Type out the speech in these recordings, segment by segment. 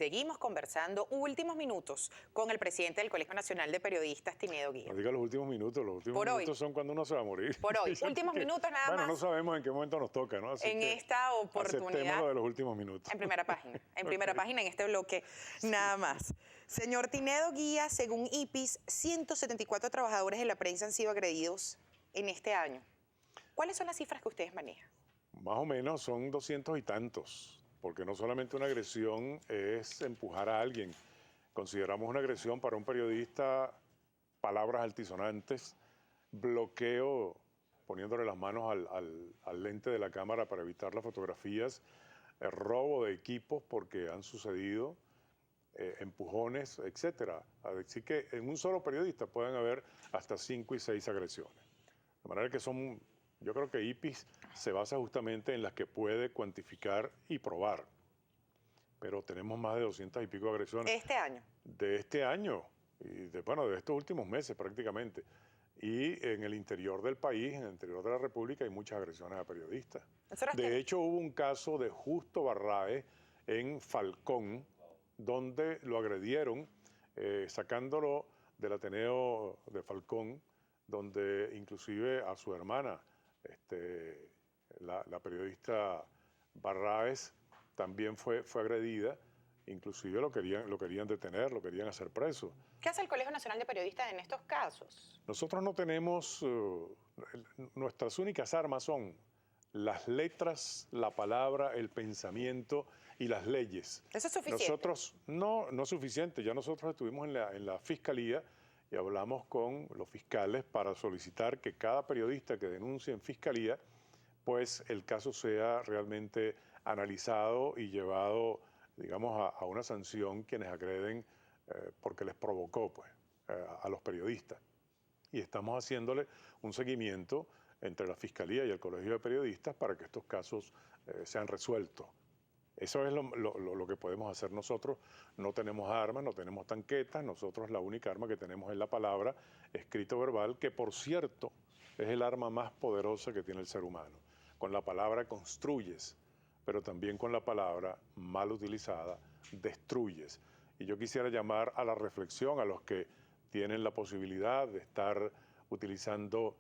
Seguimos conversando últimos minutos con el presidente del Colegio Nacional de Periodistas, Tinedo Guía. No diga los últimos minutos son cuando uno se va a morir. Por hoy, últimos minutos nada más. Bueno, no sabemos en qué momento nos toca, ¿no? Así en que esta oportunidad. aceptémoslo de los últimos minutos. En primera página, primera página en este bloque, nada más. Señor Tinedo Guía, según IPIS, 174 trabajadores de la prensa han sido agredidos en este año. ¿Cuáles son las cifras que ustedes manejan? Más o menos son 200 y tantos. Porque no solamente una agresión es empujar a alguien. Consideramos una agresión para un periodista palabras altisonantes, bloqueo, poniéndole las manos al lente de la cámara para evitar las fotografías, robo de equipos porque han sucedido, empujones, etcétera. Así que en un solo periodista pueden haber hasta 5 y 6 agresiones. De manera que son... Yo creo que IPIS se basa justamente en las que puede cuantificar y probar. Pero tenemos más de 200 y pico agresiones. ¿Este año? De este año, y de estos últimos meses prácticamente. Y en el interior del país, en el interior de la República, hay muchas agresiones a periodistas. De hecho, hubo un caso de Justo Barraez en Falcón, donde lo agredieron, sacándolo del Ateneo de Falcón, donde inclusive a su hermana, la periodista Barraez también fue agredida, inclusive lo querían detener, lo querían hacer preso. ¿Qué hace el Colegio Nacional de Periodistas en estos casos? Nosotros no tenemos, nuestras únicas armas son las letras, la palabra, el pensamiento y las leyes. ¿Eso es suficiente? Nosotros, no es suficiente, ya nosotros estuvimos en la Fiscalía y hablamos con los fiscales para solicitar que cada periodista que denuncie en fiscalía, pues el caso sea realmente analizado y llevado, digamos, a una sanción quienes agreden porque les provocó, pues, a los periodistas. Y estamos haciéndole un seguimiento entre la Fiscalía y el Colegio de Periodistas para que estos casos sean resueltos. Eso es lo que podemos hacer nosotros. No tenemos armas, no tenemos tanquetas. Nosotros la única arma que tenemos es la palabra, escrito verbal, que por cierto es el arma más poderosa que tiene el ser humano. Con la palabra construyes, pero también con la palabra mal utilizada destruyes. Y yo quisiera llamar a la reflexión a los que tienen la posibilidad de estar utilizando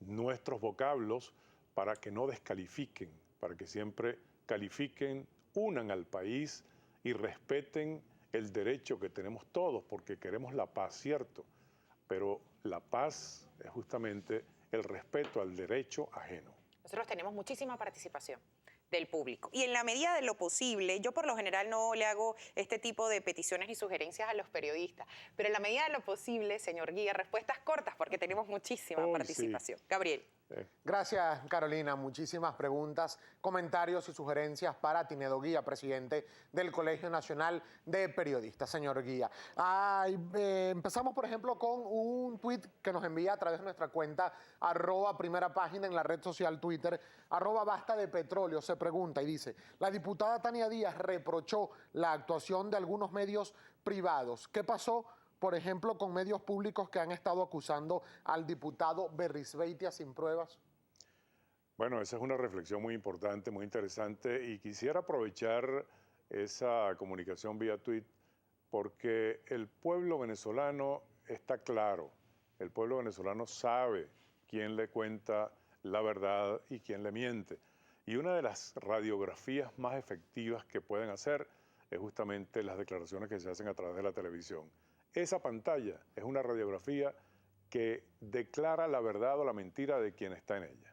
nuestros vocablos para que no descalifiquen, para que siempre califiquen, unan al país y respeten el derecho que tenemos todos, porque queremos la paz, cierto, pero la paz es justamente el respeto al derecho ajeno. Nosotros tenemos muchísima participación del público. Y en la medida de lo posible, yo por lo general no le hago este tipo de peticiones ni sugerencias a los periodistas, pero en la medida de lo posible, señor Guía, respuestas cortas porque tenemos muchísima participación. Sí. Gabriel. Gracias, Carolina. Muchísimas preguntas, comentarios y sugerencias para Tinedo Guía, presidente del Colegio Nacional de Periodistas. Señor Guía, empezamos, por ejemplo, con un tuit que nos envía a través de nuestra cuenta @primera página en la red social Twitter, @basta de petróleo. Se pregunta y dice: la diputada Tania Díaz reprochó la actuación de algunos medios privados. ¿Qué pasó, por ejemplo, con medios públicos que han estado acusando al diputado Berrizbeitia sin pruebas? Bueno, esa es una reflexión muy importante, muy interesante, y quisiera aprovechar esa comunicación vía tweet porque el pueblo venezolano está claro, el pueblo venezolano sabe quién le cuenta la verdad y quién le miente. Y una de las radiografías más efectivas que pueden hacer es justamente las declaraciones que se hacen a través de la televisión. Esa pantalla es una radiografía que declara la verdad o la mentira de quien está en ella.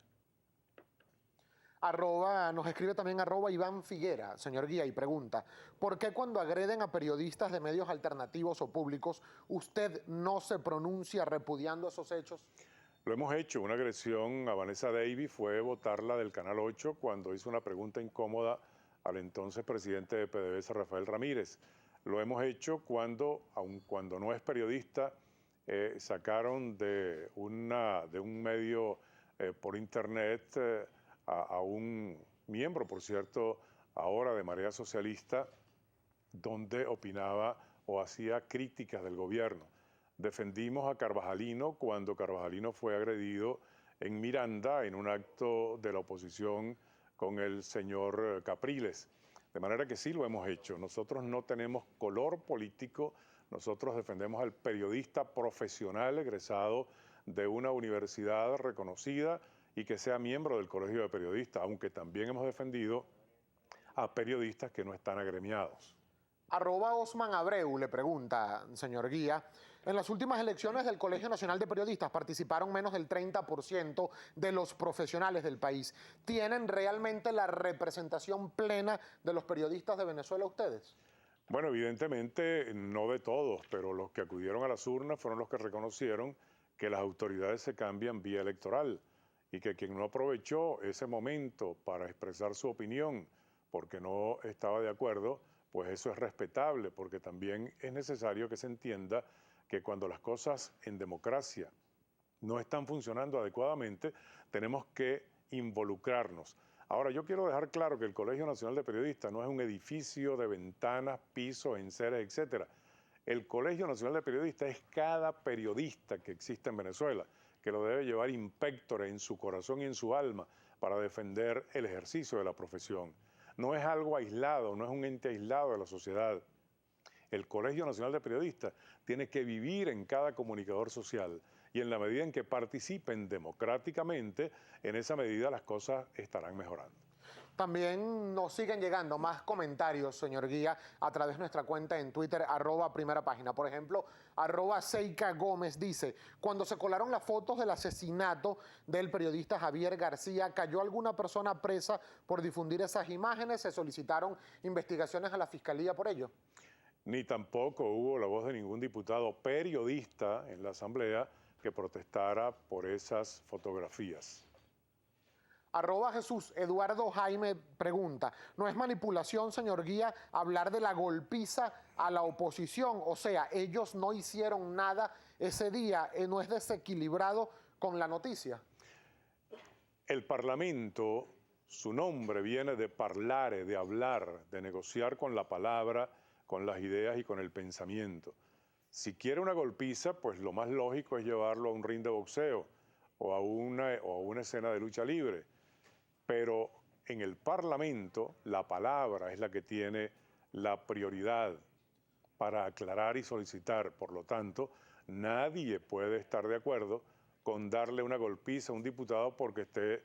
Nos escribe también @Iván Figuera, señor Guía, y pregunta: ¿por qué cuando agreden a periodistas de medios alternativos o públicos usted no se pronuncia repudiando esos hechos? Lo hemos hecho. Una agresión a Vanessa Davis fue botarla del Canal 8 cuando hizo una pregunta incómoda al entonces presidente de PDVSA, Rafael Ramírez. Lo hemos hecho aun cuando no es periodista, sacaron de un medio por internet a un miembro, por cierto, ahora de Marea Socialista, donde opinaba o hacía críticas del gobierno. Defendimos a Carvajalino cuando Carvajalino fue agredido en Miranda en un acto de la oposición con el señor Capriles. De manera que sí lo hemos hecho. Nosotros no tenemos color político, nosotros defendemos al periodista profesional egresado de una universidad reconocida y que sea miembro del Colegio de Periodistas, aunque también hemos defendido a periodistas que no están agremiados. @Osman Abreu le pregunta, señor Guía, en las últimas elecciones del Colegio Nacional de Periodistas participaron menos del 30% de los profesionales del país. ¿Tienen realmente la representación plena de los periodistas de Venezuela ustedes? Bueno, evidentemente no de todos, pero los que acudieron a las urnas fueron los que reconocieron que las autoridades se cambian vía electoral y que quien no aprovechó ese momento para expresar su opinión porque no estaba de acuerdo, pues eso es respetable, porque también es necesario que se entienda que cuando las cosas en democracia no están funcionando adecuadamente, tenemos que involucrarnos. Ahora, yo quiero dejar claro que el Colegio Nacional de Periodistas no es un edificio de ventanas, pisos, enseres, etcétera. El Colegio Nacional de Periodistas es cada periodista que existe en Venezuela, que lo debe llevar impectore en su corazón y en su alma para defender el ejercicio de la profesión. No es algo aislado, no es un ente aislado de la sociedad. El Colegio Nacional de Periodistas tiene que vivir en cada comunicador social y en la medida en que participen democráticamente, en esa medida las cosas estarán mejorando. También nos siguen llegando más comentarios, señor Guía, a través de nuestra cuenta en Twitter, @primera página. Por ejemplo, @Seika Gómez dice, cuando se colaron las fotos del asesinato del periodista Javier García, ¿cayó alguna persona presa por difundir esas imágenes? ¿Se solicitaron investigaciones a la Fiscalía por ello? Ni tampoco hubo la voz de ningún diputado periodista en la Asamblea que protestara por esas fotografías. @Jesús Eduardo Jaime pregunta, ¿no es manipulación, señor Guía, hablar de la golpiza a la oposición? O sea, ellos no hicieron nada ese día, ¿no es desequilibrado con la noticia? El Parlamento, su nombre viene de parlare, de hablar, de negociar con la palabra, con las ideas y con el pensamiento. Si quiere una golpiza, pues lo más lógico es llevarlo a un ring de boxeo o a una escena de lucha libre. Pero en el Parlamento la palabra es la que tiene la prioridad para aclarar y solicitar. Por lo tanto, nadie puede estar de acuerdo con darle una golpiza a un diputado porque esté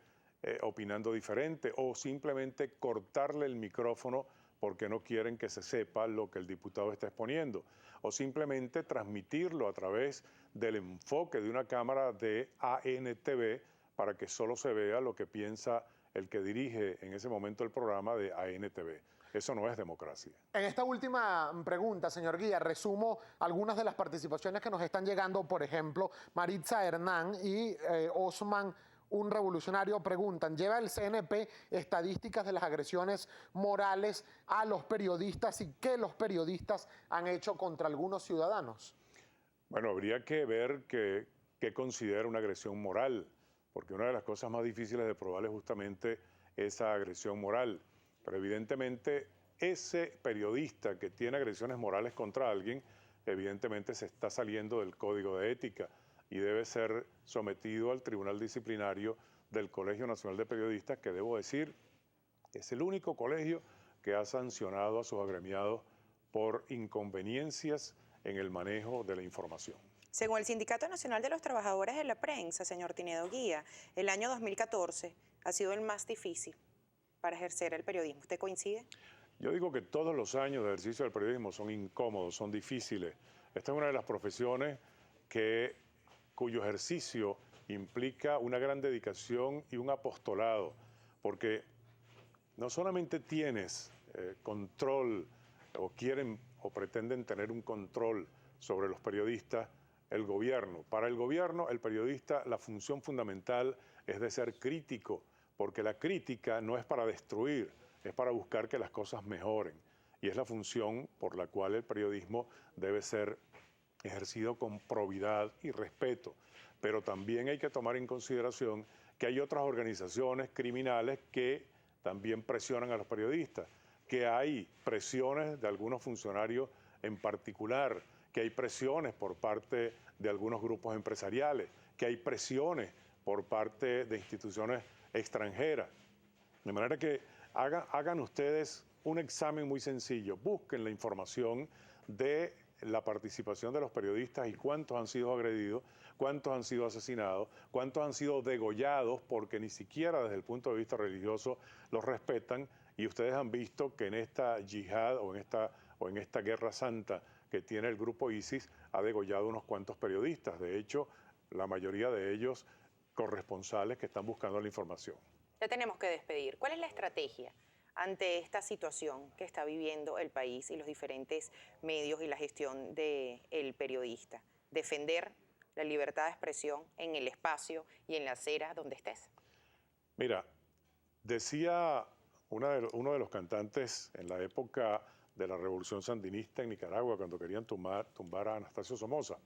opinando diferente o simplemente cortarle el micrófono porque no quieren que se sepa lo que el diputado está exponiendo, o simplemente transmitirlo a través del enfoque de una cámara de ANTV para que solo se vea lo que piensa el que dirige en ese momento el programa de ANTV. Eso no es democracia. En esta última pregunta, señor Guía, resumo algunas de las participaciones que nos están llegando. Por ejemplo, Maritza Hernán y Osman, un revolucionario, preguntan, ¿lleva el CNP estadísticas de las agresiones morales a los periodistas y qué los periodistas han hecho contra algunos ciudadanos? Bueno, habría que ver qué considera una agresión moral, porque una de las cosas más difíciles de probar es justamente esa agresión moral. Pero evidentemente ese periodista que tiene agresiones morales contra alguien, evidentemente se está saliendo del código de ética y debe ser sometido al Tribunal Disciplinario del Colegio Nacional de Periodistas, que debo decir es el único colegio que ha sancionado a sus agremiados por inconveniencias en el manejo de la información. Según el Sindicato Nacional de los Trabajadores de la Prensa, señor Tinedo Guía, el año 2014 ha sido el más difícil para ejercer el periodismo. ¿Usted coincide? Yo digo que todos los años de ejercicio del periodismo son incómodos, son difíciles. Esta es una de las profesiones cuyo ejercicio implica una gran dedicación y un apostolado, porque no solamente tienes control o quieren o pretenden tener un control sobre los periodistas, el gobierno. Para el gobierno, el periodista, la función fundamental es de ser crítico, porque la crítica no es para destruir, es para buscar que las cosas mejoren. Y es la función por la cual el periodismo debe ser ejercido con probidad y respeto. Pero también hay que tomar en consideración que hay otras organizaciones criminales que también presionan a los periodistas, que hay presiones de algunos funcionarios en particular, que hay presiones por parte de algunos grupos empresariales, que hay presiones por parte de instituciones extranjeras. De manera que hagan ustedes un examen muy sencillo. Busquen la información de la participación de los periodistas y cuántos han sido agredidos, cuántos han sido asesinados, cuántos han sido degollados porque ni siquiera desde el punto de vista religioso los respetan. Y ustedes han visto que en esta yihad o en esta guerra santa que tiene el grupo ISIS ha degollado unos cuantos periodistas. De hecho, la mayoría de ellos corresponsales que están buscando la información. Ya tenemos que despedir. ¿Cuál es la estrategia ante esta situación que está viviendo el país y los diferentes medios y la gestión del periodista? Defender la libertad de expresión en el espacio y en la acera donde estés. Mira, decía uno de los cantantes en la época de la Revolución Sandinista en Nicaragua, cuando querían tumbar a Anastasio Somoza,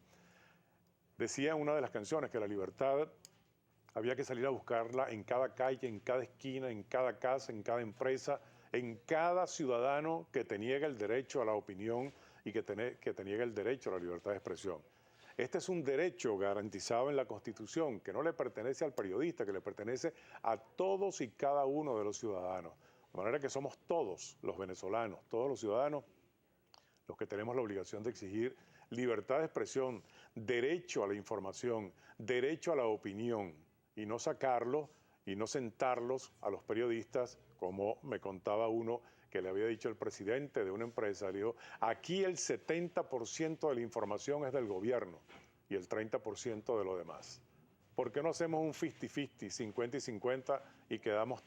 decía en una de las canciones que la libertad había que salir a buscarla en cada calle, en cada esquina, en cada casa, en cada empresa, en cada ciudadano que te niega el derecho a la opinión y que te niega el derecho a la libertad de expresión. Este es un derecho garantizado en la Constitución que no le pertenece al periodista, que le pertenece a todos y cada uno de los ciudadanos. De manera que somos todos los venezolanos, todos los ciudadanos, los que tenemos la obligación de exigir libertad de expresión, derecho a la información, derecho a la opinión, y no sacarlos y no sentarlos a los periodistas, como me contaba uno que le había dicho el presidente de una empresa. Le dijo, aquí el 70% de la información es del gobierno y el 30% de lo demás. ¿Por qué no hacemos un 50-50, 50 y 50 y quedamos,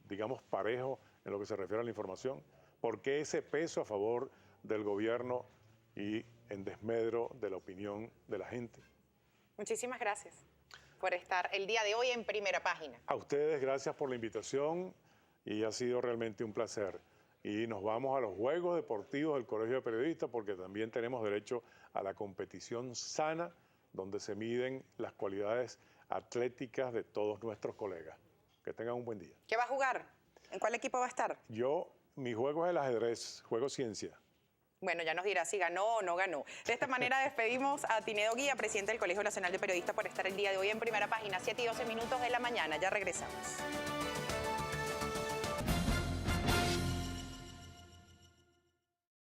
digamos, parejos en lo que se refiere a la información? ¿Por qué ese peso a favor del gobierno y en desmedro de la opinión de la gente? Muchísimas gracias por estar el día de hoy en Primera Página. A ustedes, gracias por la invitación y ha sido realmente un placer. Y nos vamos a los Juegos Deportivos del Colegio de Periodistas porque también tenemos derecho a la competición sana donde se miden las cualidades atléticas de todos nuestros colegas. Que tengan un buen día. ¿Qué va a jugar? ¿En cuál equipo va a estar? Mi juego es el ajedrez, juego ciencia. Bueno, ya nos dirá si ganó o no ganó. De esta manera despedimos a Tinedo Guía, presidente del Colegio Nacional de Periodistas, por estar el día de hoy en Primera Página, 7:12 de la mañana. Ya regresamos.